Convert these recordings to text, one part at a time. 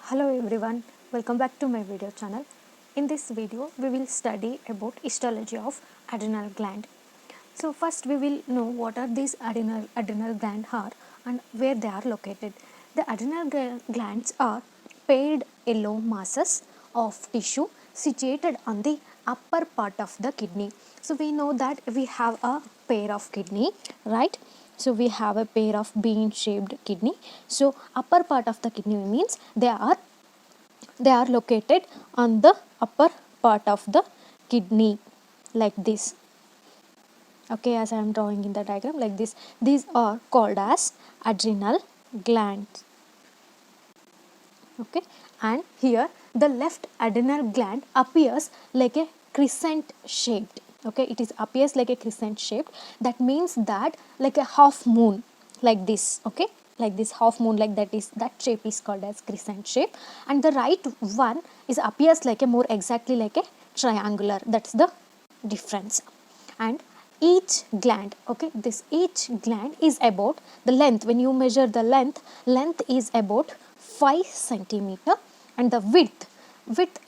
Hello everyone, welcome back to my video channel. In this video, we will study about histology of adrenal gland. So first we will know what are these adrenal gland are and where they are located. The adrenal glands are paired yellow masses of tissue situated on the upper part of the kidney. So we know that we have a pair of kidney, right? So we have a pair of bean shaped kidney. So upper part of the kidney means they are located on the upper part of the kidney like this. Okay, as I am drawing in the diagram like this. These are called as adrenal glands. Okay, and here the left adrenal gland appears like a crescent shaped. Okay, it appears like a crescent shaped. That means that like a half moon like this. Okay, like this half moon, like that shape is called as crescent shape, and the right one appears like a more exactly like a triangular. That's the difference. And each gland, okay, each gland is about the length. When you measure the length is about 5 centimeter, and the width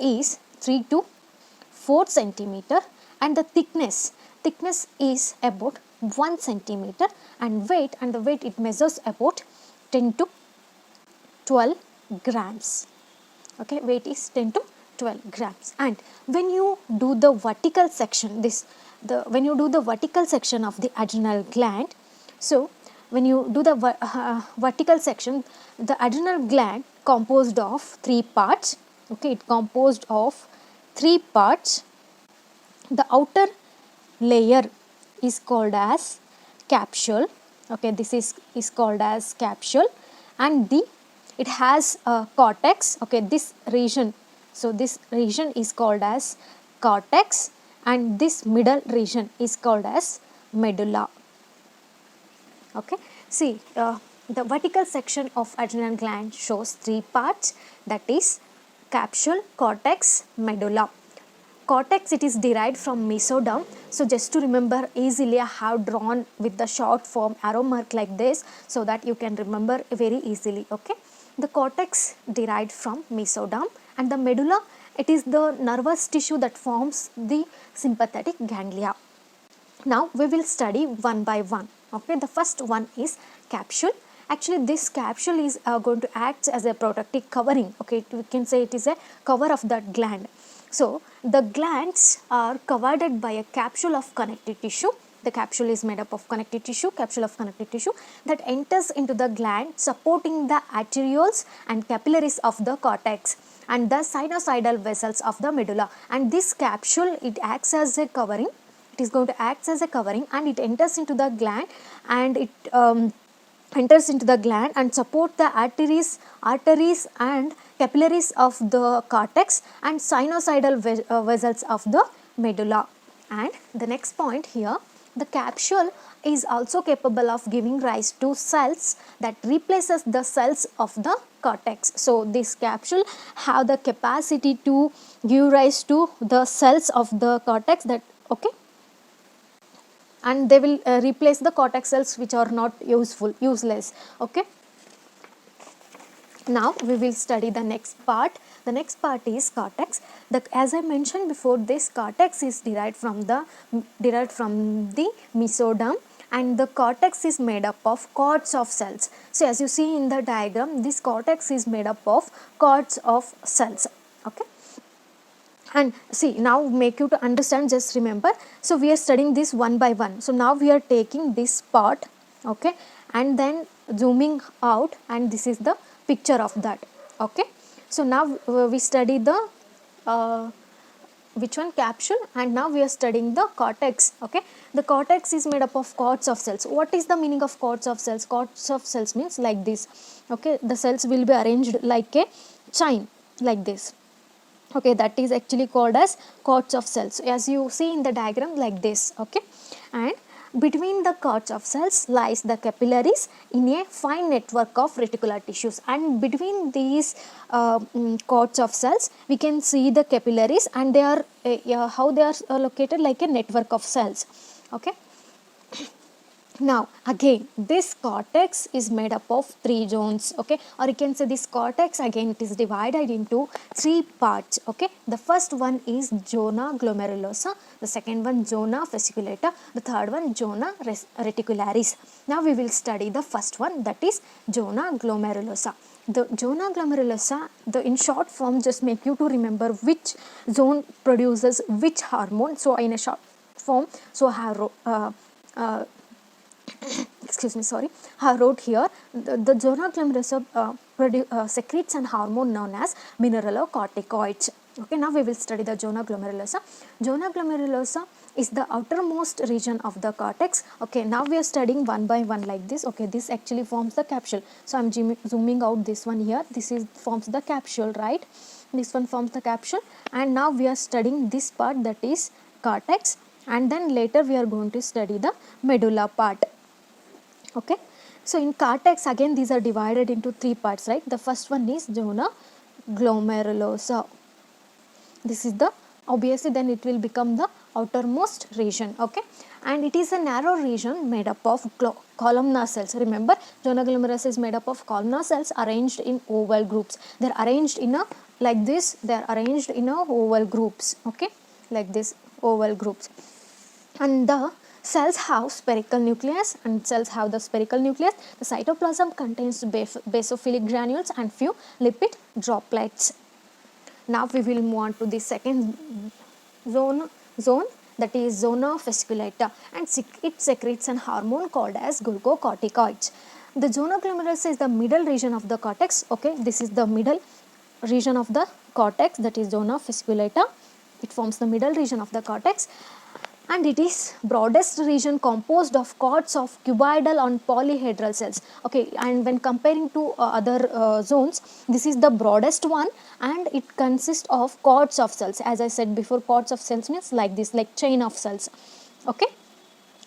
is 3 to 4 centimeter, and the thickness is about 1 centimeter, and the weight it measures about 10 to 12 grams. Okay, weight is 10 to 12 grams. And when you do the vertical section, when you do the vertical section of the adrenal gland, so when you do the vertical section, the adrenal gland composed of 3 parts. Okay, it composed of 3 parts. The outer layer is called as capsule. Okay, this is called as capsule, and it has a cortex. Okay, this region, so this region is called as cortex, and this middle region is called as medulla. Okay, see, the vertical section of adrenal gland shows 3 parts, that is capsule, cortex, medulla. Cortex, it is derived from mesoderm. So just to remember easily, I have drawn with the short form arrow mark like this, so that you can remember very easily. Okay, the cortex derived from mesoderm, and the medulla, it is the nervous tissue that forms the sympathetic ganglia. Now we will study one by one. Okay, the first one is capsule. Actually, this capsule is going to act as a protective covering. Okay, we can say it is a cover of that gland. So the glands are covered by a capsule of connective tissue. The capsule is made up of connective tissue, that enters into the gland, supporting the arterioles and capillaries of the cortex and the sinusoidal vessels of the medulla. And this capsule, it acts as a covering. It is going to act as a covering, and it enters into the gland, and it support the arteries and capillaries of the cortex and sinusoidal vessels of the medulla. And the next point here, the capsule is also capable of giving rise to cells that replaces the cells of the cortex. So this capsule have the capacity to give rise to the cells of the cortex, that okay, and they will replace the cortex cells which are not useless. Okay, now we will study the next part. The next part is cortex. As I mentioned before, this cortex is derived from the mesoderm, and the cortex is made up of cords of cells. So as you see in the diagram, this cortex is made up of cords of cells. Okay, and see, now make you to understand, just remember. So we are studying this one by one. So now we are taking this part, okay, and then zooming out, and this is the picture of that. Okay, so now we study the which one, capsule, and now we are studying the cortex. Okay, the cortex is made up of cords of cells. What is the meaning of cords of cells? Cords of cells means like this. Okay, the cells will be arranged like a chain like this. Okay, that is actually called as cords of cells, as you see in the diagram like this. Okay, and between the cords of cells lies the capillaries in a fine network of reticular tissues, and between these cords of cells we can see the capillaries, and they are how they are located like a network of cells. Okay, Now again this cortex is made up of 3 zones, okay, or you can say this cortex again it is divided into 3 parts, okay. The first one is zona glomerulosa, the second one zona fasciculata, the third one zona reticularis. Now we will study the first one, that is zona glomerulosa. The zona glomerulosa, the in short form just make you to remember which zone produces which hormone. So in a short form, so I have excuse me, sorry, I wrote here the zona glomerulosa secretes an hormone known as mineralocorticoids. Okay, now we will study the zona glomerulosa. Zona glomerulosa is the outermost region of the cortex. Okay, now we are studying one by one like this. Okay, this actually forms the capsule. So I am zooming out this one here. This is forms the capsule, right? This one forms the capsule, and now we are studying this part, that is cortex, and then later we are going to study the medulla part. Okay, so in cortex again these are divided into 3 parts, right? The first one is zona glomerulosa. This is the, obviously then it will become the outermost region, okay, and it is a narrow region made up of columnar cells. Remember, zona glomerulosa is made up of columnar cells arranged in oval groups. They are arranged in a like this, they are arranged in a oval groups, okay, like this oval groups, and the cells have spherical nucleus, and cells have the spherical nucleus. The cytoplasm contains basophilic granules and few lipid droplets. Now we will move on to the second zone, that is ZonaFasciculata, and it secretes an hormone called as glucocorticoids. The zona glomerulosa is the middle region of the cortex, okay, this is the middle region of the cortex, that is ZonaFasciculata. It forms the middle region of the cortex, and it is broadest region composed of cords of cuboidal and polyhedral cells, okay, and when comparing to other zones, this is the broadest one, and it consists of cords of cells. As I said before, cords of cells means like this, like chain of cells, okay,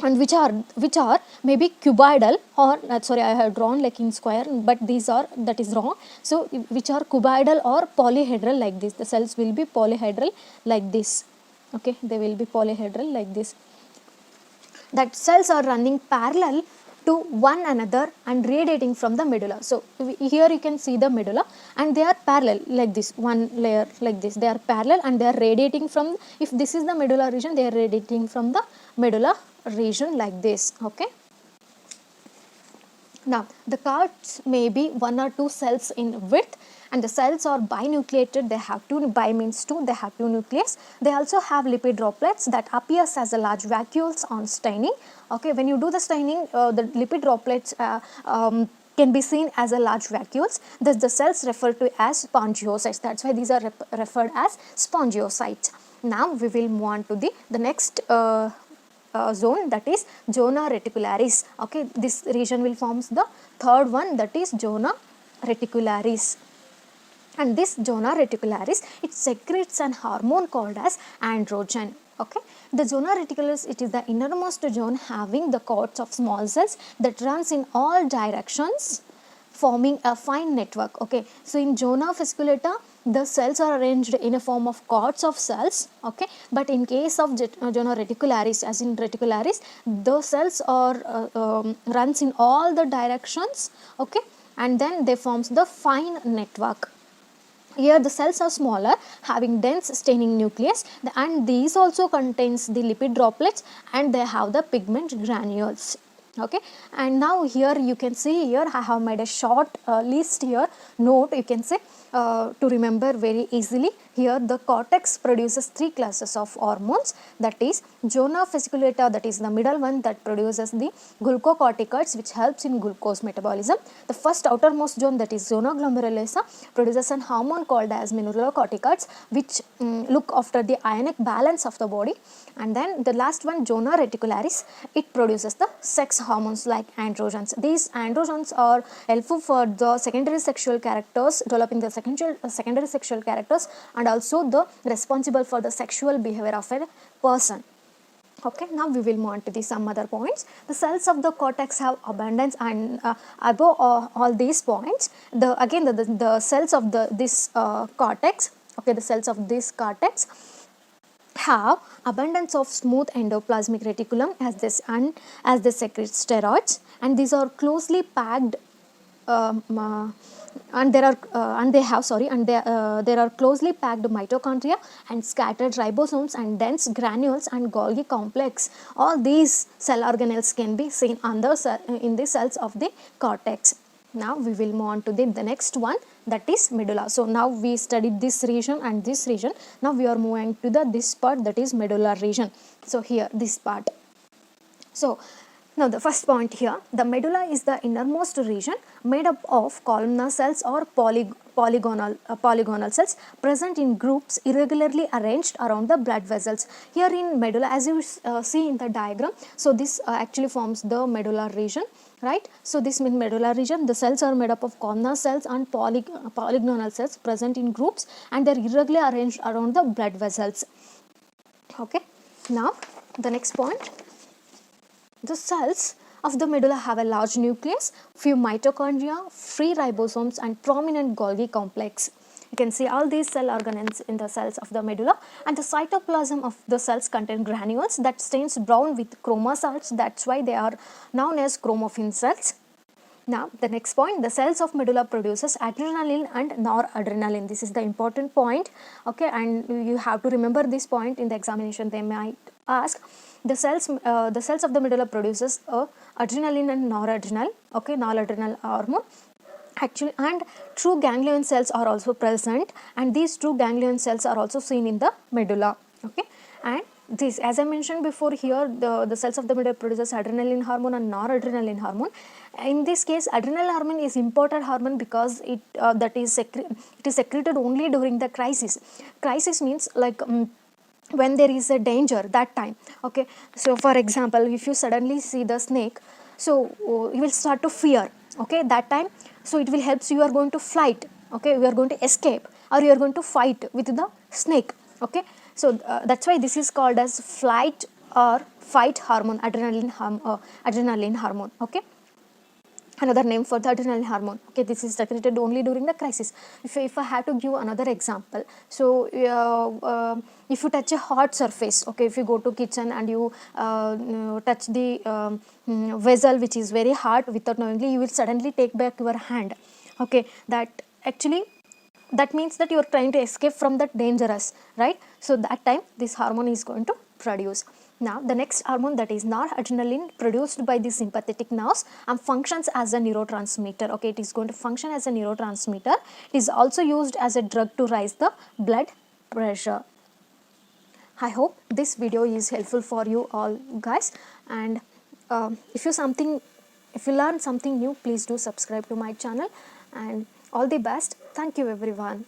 and which are maybe cuboidal or sorry, I have drawn like in square, but these are, that is wrong. So which are cuboidal or polyhedral like this, the cells will be polyhedral like this, okay, they will be polyhedral like this. That cells are running parallel to one another and radiating from the medulla. So here you can see the medulla, and they are parallel like this, one layer like this, they are parallel and they are radiating from, if this is the medulla region, they are radiating from the medulla region like this, okay. Now the cords may be 1 or 2 cells in width, and the cells are binucleated. They have 2, bi means 2, they have 2 nucleus. They also have lipid droplets that appears as a large vacuoles on staining. Okay, when you do the staining, the lipid droplets can be seen as a large vacuoles. Thus the cells referred to as Pancioces. That's why these are referred as spongiocytes. Now we will move on to the next zone, that is ZonaReticularis. Okay, this region will forms the third one, that is ZonaReticularis. And this ZonaReticularis, it secretes an hormone called as androgen. Okay, the ZonaReticularis, it is the innermost zone having the cords of small cells that runs in all directions, forming a fine network. Okay, so in ZonaFasciculata, the cells are arranged in a form of cords of cells, okay, but in case of ZonaReticularis, as in reticularis, the cells are runs in all the directions, okay, and then they forms the fine network. Here the cells are smaller, having dense staining nucleus, and these also contains the lipid droplets, and they have the pigment granules. Okay, and now here you can see, here I have made a short list here, note you can say to remember very easily. Here the cortex produces 3 classes of hormones, that is ZonaFasciculata, that is the middle one, that produces the glucocorticoids which helps in glucose metabolism. The first outermost zone, that is Zona Glomerulosa, produces an hormone called as mineralocorticoids which look after the ionic balance of the body. And then the last one, ZonaReticularis, it produces the sex hormones like androgens. These androgens are helpful for the secondary sexual characters, developing the secondary sexual characters, and also the responsible for the sexual behavior of a person. Okay, now we will move on to some other points. The cells of the cortex have abundance, and above all these points, the cells of this cortex, okay, the cells of this cortex have abundance of smooth endoplasmic reticulum as this and as they secrete steroids, and these are closely packed and there are there are closely packed mitochondria and scattered ribosomes and dense granules and Golgi complex. All these cell organelles can be seen on the in the cells of the cortex. Now we will move on to the next one, that is medulla. So now we studied this region and this region. Now we are moving to this part, that is medulla region. So here this part. So now the first point here, the medulla is the innermost region made up of columnar cells or polygonal cells present in groups irregularly arranged around the blood vessels. Here in medulla, as you see in the diagram, so this actually forms the medulla region, right? So this means medulla region, the cells are made up of columnar cells and polygonal cells present in groups, and they are irregularly arranged around the blood vessels. Okay. Now the next point, the cells of the medulla have a large nucleus, few mitochondria, free ribosomes and prominent Golgi complex. You can see all these cell organelles in the cells of the medulla, and the cytoplasm of the cells contain granules that stains brown with chromosomes. That's why they are known as chromophene cells. Now the next point, the cells of medulla produces adrenaline and noradrenaline. This is the important point, okay, and you have to remember this point in the examination. They might ask, the cells of the medulla produces adrenaline and noradrenal, okay, noradrenal hormone actually, and true ganglion cells are also present, and these true ganglion cells are also seen in the medulla, okay. And this, as I mentioned before, here the cells of the medulla produces adrenaline hormone and noradrenaline hormone. In this case, adrenal hormone is imported hormone because it is secreted only during the crisis. Crisis means like when there is a danger, that time, okay. So for example, if you suddenly see the snake, so you will start to fear, okay, that time. So it will help you, you are going to flight, okay, you are going to escape, or you are going to fight with the snake, okay. So that's why this is called as flight or fight hormone, adrenaline hormone, okay. Another name for the adrenal hormone, okay. This is secreted only during the crisis. If I have to give another example, so if you touch a hot surface, okay, if you go to kitchen and you touch the vessel which is very hot, without knowingly you will suddenly take back your hand, okay, that actually that means that you are trying to escape from that dangerous, right? So that time this hormone is going to produce. Now the next hormone, that is noradrenaline, produced by the sympathetic nerves and functions as a neurotransmitter, okay. It is going to function as a neurotransmitter. It is also used as a drug to raise the blood pressure. I hope this video is helpful for you all guys, and if you learn something new, please do subscribe to my channel, and all the best. Thank you everyone.